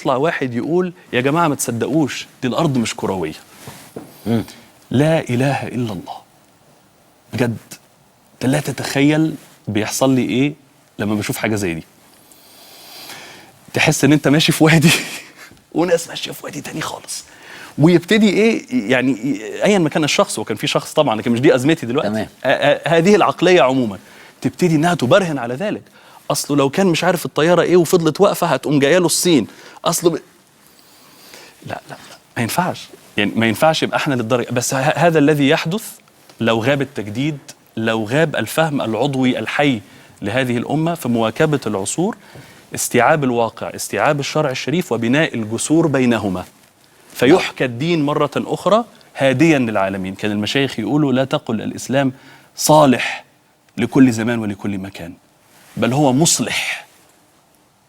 يطلع واحد يقول يا جماعة ما تصدقوش دي الأرض مش كروية. لا إله إلا الله. بجد لا تتخيل بيحصل لي إيه لما بشوف حاجة زي دي. تحس إن أنت ماشي في وادي وناس ماشية في وادي تاني خالص، ويبتدي إيه يعني أيا ما كان الشخص، وكان في شخص طبعا لكن مش دي أزمتي دلوقتي. تمام. هذه العقلية عموما تبتدي إنها تبرهن على ذلك. أصله لو كان مش عارف الطيارة إيه وفضلت واقفة هتقوم جاية له الصين. أصله لا لا لا ما ينفعش، يعني ما ينفعش يبقى احنا للدرجة. بس هذا الذي يحدث لو غاب التجديد، لو غاب الفهم العضوي الحي لهذه الأمة في مواكبة العصور، استيعاب الواقع، استيعاب الشرع الشريف وبناء الجسور بينهما، فيحكى الدين مرة أخرى هاديا للعالمين. كان المشايخ يقولوا لا تقل الإسلام صالح لكل زمان ولكل مكان، بل هو مصلح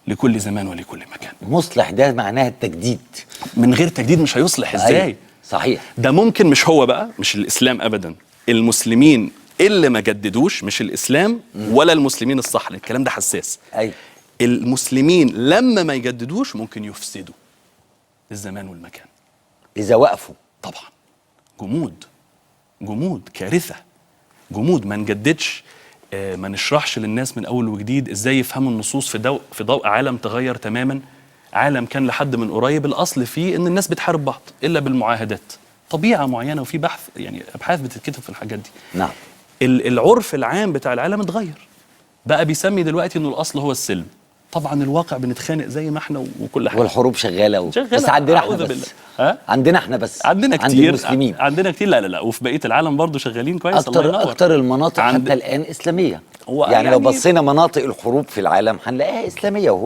لكل زمان ولكل مكان. مصلح ده معناها التجديد. من غير تجديد مش هيصلح ازاي؟ أيوة. صحيح. ده ممكن مش هو بقى، مش الإسلام أبدا، المسلمين اللي ما جددوش، مش الإسلام ولا المسلمين الصح، الكلام ده حساس. أيوة. المسلمين لما ما يجددوش ممكن يفسدوا الزمان والمكان إذا وقفوا. طبعا جمود كارثة. جمود ما نجددش، ما نشرحش للناس من أول وجديد إزاي يفهموا النصوص في ضوء عالم تغير تماما، عالم كان لحد من قريب الأصل فيه إن الناس بتحارب بعض إلا بالمعاهدات، طبيعة معينة، وفي بحث يعني أبحاث بتتكتب في الحاجات دي. نعم. العرف العام بتاع العالم اتغير بقى، بيسمي دلوقتي إنه الأصل هو السلم. طبعا الواقع بنتخانق زي ما احنا وكل حاجة، والحروب شغالة بس عندنا احنا بس. عندنا احنا بس، عندنا كتير، عند المسلمين. عندنا كتير. لا وفي بقية العالم برضو شغالين كويس. أكتر المناطق حتى الآن إسلامية. يعني لو بصينا مناطق الحروب في العالم هنلاقيها إسلامية.